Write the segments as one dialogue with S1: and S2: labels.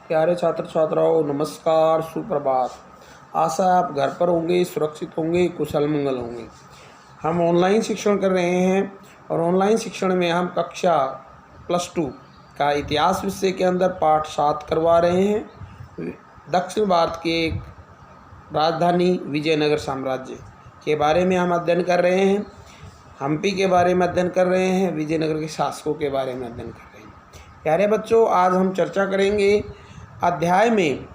S1: प्यारे छात्र छात्राओं, नमस्कार, सुप्रभात। आशा है आप घर पर होंगे, सुरक्षित होंगे, कुशल मंगल होंगे। हम ऑनलाइन शिक्षण कर रहे हैं और ऑनलाइन शिक्षण में हम कक्षा +2 का इतिहास विषय के अंदर पाठ 7 करवा रहे हैं। दक्षिण भारत के एक राजधानी विजयनगर साम्राज्य के बारे में हम अध्ययन कर रहे हैं। हम्पी के बारे में अध्ययन कर रहे हैं, विजयनगर के शासकों के बारे में अध्ययन कर रहे हैं। प्यारे बच्चों, आज हम चर्चा करेंगे अध्याय में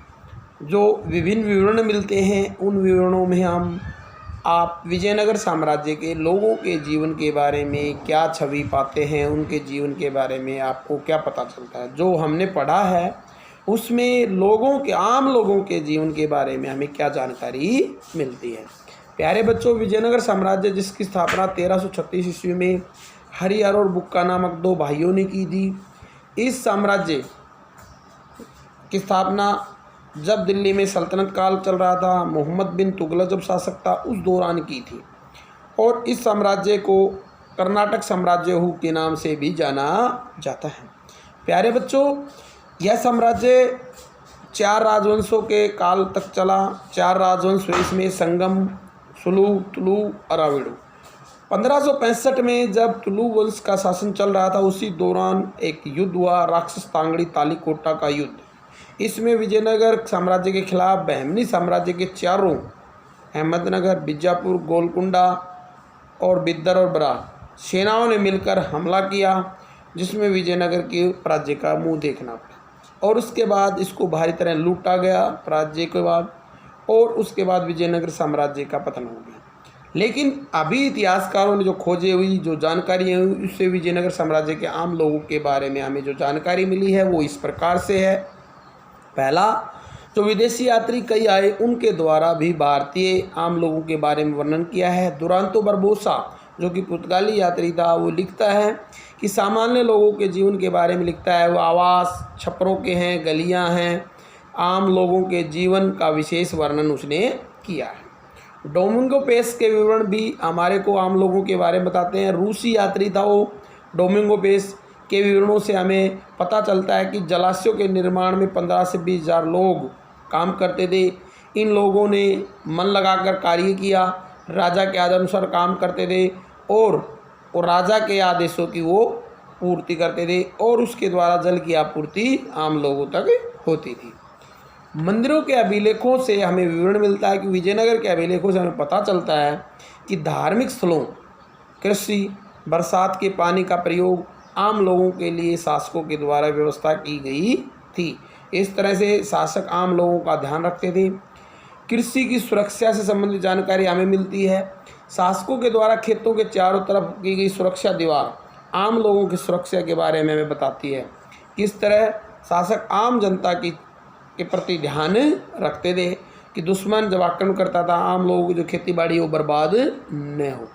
S1: जो विभिन्न विवरण मिलते हैं, उन विवरणों में हम आप विजयनगर साम्राज्य के लोगों के जीवन के बारे में क्या छवि पाते हैं, उनके जीवन के बारे में आपको क्या पता चलता है। जो हमने पढ़ा है उसमें आम लोगों के जीवन के बारे में हमें क्या जानकारी मिलती है। प्यारे बच्चों, विजयनगर साम्राज्य जिसकी स्थापना 1336 ईस्वी में हरिहर और बुक्का नामक 2 भाइयों ने की थी। इस साम्राज्य की स्थापना जब दिल्ली में सल्तनत काल चल रहा था, मोहम्मद बिन तुगलक जब शासक था, उस दौरान की थी। और इस साम्राज्य को कर्नाटक साम्राज्य के नाम से भी जाना जाता है। प्यारे बच्चों, यह साम्राज्य 4 राजवंशों के काल तक चला। 4 राजवंश इसमें संगम, सुलू, तुलु और अविड़ु। 1565 में जब तुलु वंश का शासन चल रहा था, उसी दौरान एक युद्ध हुआ, राक्षस तांगड़ी तालीकोटा का युद्ध। इसमें विजयनगर साम्राज्य के खिलाफ बहमनी साम्राज्य के चारों अहमदनगर, बीजापुर, गोलकुंडा और बिद्दर और बरा सेनाओं ने मिलकर हमला किया, जिसमें विजयनगर के राज्य का मुंह देखना पड़ा। और उसके बाद इसको भारी तरह लूटा गया राज्य के बाद, और उसके बाद विजयनगर साम्राज्य का पतन हो गया। लेकिन अभी इतिहासकारों ने जो खोजे हुई जो जानकारी है, उससे विजयनगर साम्राज्य के आम लोगों के बारे में हमें जो जानकारी मिली है वो इस प्रकार से है। पहला, जो विदेशी यात्री कई आए, उनके द्वारा भी भारतीय आम लोगों के बारे में वर्णन किया है। दुरांतो बरबोसा जो कि पुर्तगाली यात्री था, वो लिखता है कि सामान्य लोगों के जीवन के बारे में लिखता है। वो आवास छप्परों के हैं, गलियां हैं, आम लोगों के जीवन का विशेष वर्णन उसने किया है। डोमिंगो पेस के विवरण भी हमारे को आम लोगों के बारे में बताते हैं। रूसी यात्री था वो। डोमिंगो पेस के विवरणों से हमें पता चलता है कि जलाशयों के निर्माण में 15 से 20 हज़ार लोग काम करते थे। इन लोगों ने मन लगाकर कार्य किया, राजा के आदेशानुसार काम करते थे और राजा के आदेशों की वो पूर्ति करते थे, और उसके द्वारा जल की आपूर्ति आम लोगों तक होती थी। मंदिरों के अभिलेखों से हमें विवरण मिलता है कि विजयनगर के अभिलेखों से हमें पता चलता है कि धार्मिक स्थलों, कृषि, बरसात के पानी का प्रयोग आम लोगों के लिए शासकों के द्वारा व्यवस्था की गई थी। इस तरह से शासक आम लोगों का ध्यान रखते थे। कृषि की सुरक्षा से संबंधित जानकारी हमें मिलती है। शासकों के द्वारा खेतों के चारों तरफ की गई सुरक्षा दीवार आम लोगों की सुरक्षा के बारे में हमें बताती है। किस तरह शासक आम जनता के प्रति ध्यान रखते थे कि दुश्मन जब आक्रमण करता था, आम लोगों की जो खेती बाड़ी वो बर्बाद न हो।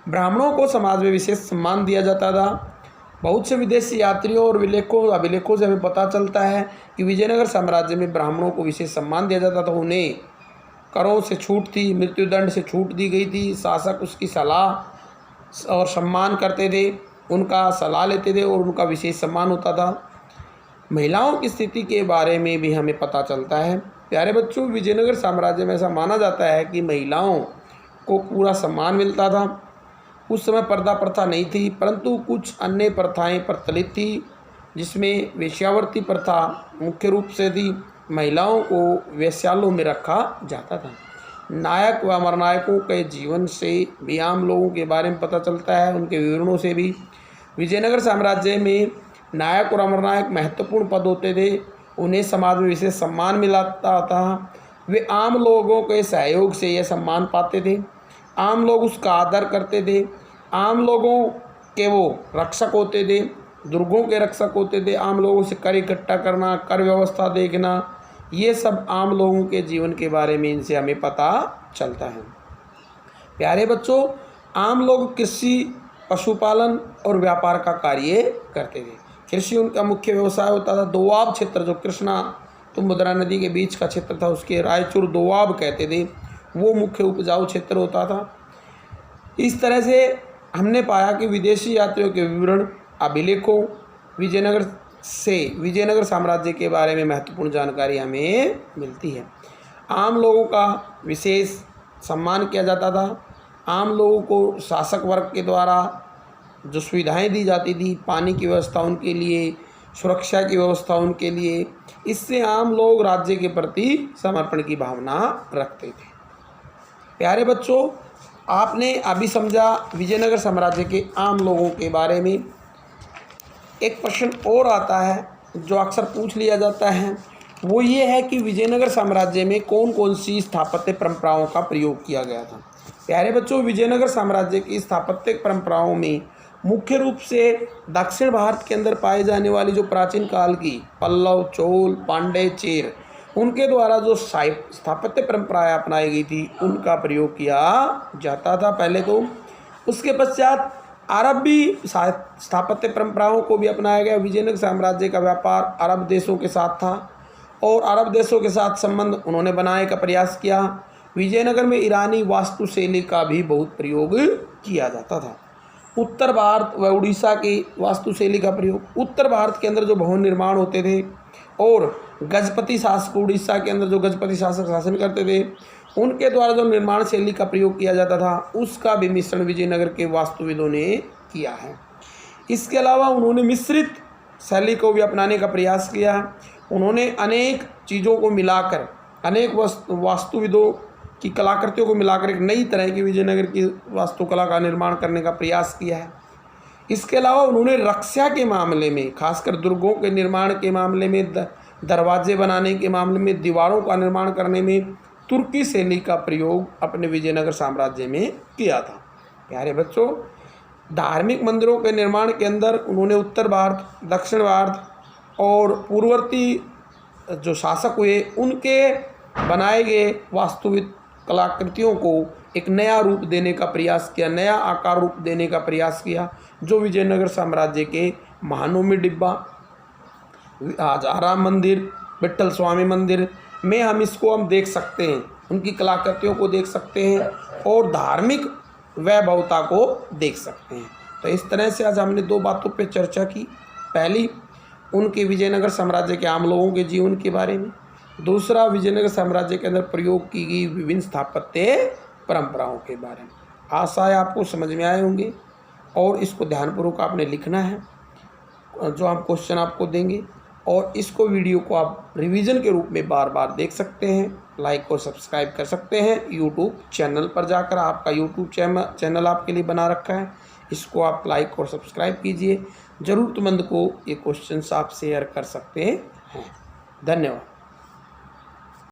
S1: ब्राह्मणों को समाज में विशेष सम्मान दिया जाता था। बहुत से विदेशी यात्रियों और अभिलेखों से हमें पता चलता है कि विजयनगर साम्राज्य में ब्राह्मणों को विशेष सम्मान दिया जाता था। उन्हें करों से छूट थी, मृत्युदंड से छूट दी गई थी। शासक उसकी सलाह और सम्मान करते थे, उनका सलाह लेते थे और उनका विशेष सम्मान होता था। महिलाओं की स्थिति के बारे में भी हमें पता चलता है। प्यारे बच्चों, विजयनगर साम्राज्य में ऐसा माना जाता है कि महिलाओं को पूरा सम्मान मिलता था। उस समय पर्दा प्रथा नहीं थी, परंतु कुछ अन्य प्रथाएं प्रचलित थी, जिसमें वेश्यावृत्ति प्रथा मुख्य रूप से थी। महिलाओं को वेश्यालयों में रखा जाता था। नायक व अमरनायकों के जीवन से भी आम लोगों के बारे में पता चलता है, उनके विवरणों से भी। विजयनगर साम्राज्य में नायक और अमरनायक महत्वपूर्ण पद होते थे। उन्हें समाज में विशेष सम्मान मिलता था। वे आम लोगों के सहयोग से यह सम्मान पाते थे। आम लोग उसका आदर करते थे। आम लोगों के वो रक्षक होते थे, दुर्गों के रक्षक होते थे। आम लोगों से कर इकट्ठा करना, कर व्यवस्था देखना, ये सब आम लोगों के जीवन के बारे में इनसे हमें पता चलता है। प्यारे बच्चों, आम लोग कृषि, पशुपालन और व्यापार का कार्य करते थे। कृषि उनका मुख्य व्यवसाय होता था। दोआब क्षेत्र, जो कृष्णा तुंगभद्रा नदी के बीच का क्षेत्र था, उसके रायचूर दोआब कहते थे, वो मुख्य उपजाऊ क्षेत्र होता था। इस तरह से हमने पाया कि विदेशी यात्रियों के विवरण, अभिलेखों, विजयनगर से विजयनगर साम्राज्य के बारे में महत्वपूर्ण जानकारी हमें मिलती है। आम लोगों का विशेष सम्मान किया जाता था। आम लोगों को शासक वर्ग के द्वारा जो सुविधाएं दी जाती थी, पानी की व्यवस्था उनके लिए, सुरक्षा की व्यवस्था उनके लिए, इससे आम लोग राज्य के प्रति समर्पण की भावना रखते थे। प्यारे बच्चों, आपने अभी समझा विजयनगर साम्राज्य के आम लोगों के बारे में। एक प्रश्न और आता है जो अक्सर पूछ लिया जाता है, वो ये है कि विजयनगर साम्राज्य में कौन कौन सी स्थापत्य परंपराओं का प्रयोग किया गया था। प्यारे बच्चों, विजयनगर साम्राज्य की स्थापत्य परंपराओं में मुख्य रूप से दक्षिण भारत के अंदर पाए जाने वाली जो प्राचीन काल की पल्लव, चोल, पांड्य, चेर, उनके द्वारा जो स्थापत्य परंपराएं अपनाई गई थी उनका प्रयोग किया जाता था पहले तो। उसके पश्चात अरबी स्थापत्य परंपराओं को भी अपनाया गया। विजयनगर साम्राज्य का व्यापार अरब देशों के साथ था और अरब देशों के साथ संबंध उन्होंने बनाने का प्रयास किया। विजयनगर में ईरानी वास्तुशैली का भी बहुत प्रयोग किया जाता था। उत्तर भारत व उड़ीसा की वास्तुशैली का प्रयोग, उत्तर भारत के अंदर जो भवन निर्माण होते थे और गजपति शासक, उड़ीसा के अंदर जो गजपति शासक शासन करते थे, उनके द्वारा जो निर्माण शैली का प्रयोग किया जाता था उसका भी मिश्रण विजयनगर के वास्तुविदों ने किया है। इसके अलावा उन्होंने मिश्रित शैली को भी अपनाने का प्रयास किया। उन्होंने अनेक चीज़ों को मिलाकर, अनेक वास्तुविदों की कलाकृतियों को मिलाकर एक नई तरह की विजयनगर की वास्तुकला का निर्माण करने का प्रयास किया है। इसके अलावा उन्होंने रक्षा के मामले में, खासकर दुर्गों के निर्माण के मामले में, दरवाजे बनाने के मामले में, दीवारों का निर्माण करने में तुर्की शैली का प्रयोग अपने विजयनगर साम्राज्य में किया था। प्यारे बच्चों, धार्मिक मंदिरों के निर्माण के अंदर उन्होंने उत्तर भारत, दक्षिण भारत और पूर्ववर्ती जो शासक हुए उनके बनाए गए वास्तुविद कलाकृतियों को एक नया रूप देने का प्रयास किया, नया आकार रूप देने का प्रयास किया, जो विजयनगर साम्राज्य के महानवमी डिब्बा, आराम मंदिर, विट्ठल स्वामी मंदिर में हम देख सकते हैं, उनकी कलाकृतियों को देख सकते हैं और धार्मिक वैभवता को देख सकते हैं। तो इस तरह से आज हमने दो बातों पे चर्चा की। पहली, उनके विजयनगर साम्राज्य के आम लोगों के जीवन के बारे में। दूसरा, विजयनगर साम्राज्य के अंदर प्रयोग की गई विभिन्न स्थापत्य परंपराओं के बारे में। आशा है आपको समझ में आए होंगे और इसको ध्यानपूर्वक आपने लिखना है जो हम क्वेश्चन आपको देंगे, और इसको वीडियो को आप रिवीजन के रूप में बार बार देख सकते हैं। लाइक और सब्सक्राइब कर सकते हैं यूट्यूब चैनल पर जाकर। आपका यूट्यूब चैनल आपके लिए बना रखा है, इसको आप लाइक और सब्सक्राइब कीजिए। ज़रूरतमंद को ये क्वेश्चन आप शेयर कर सकते हैं। धन्यवाद।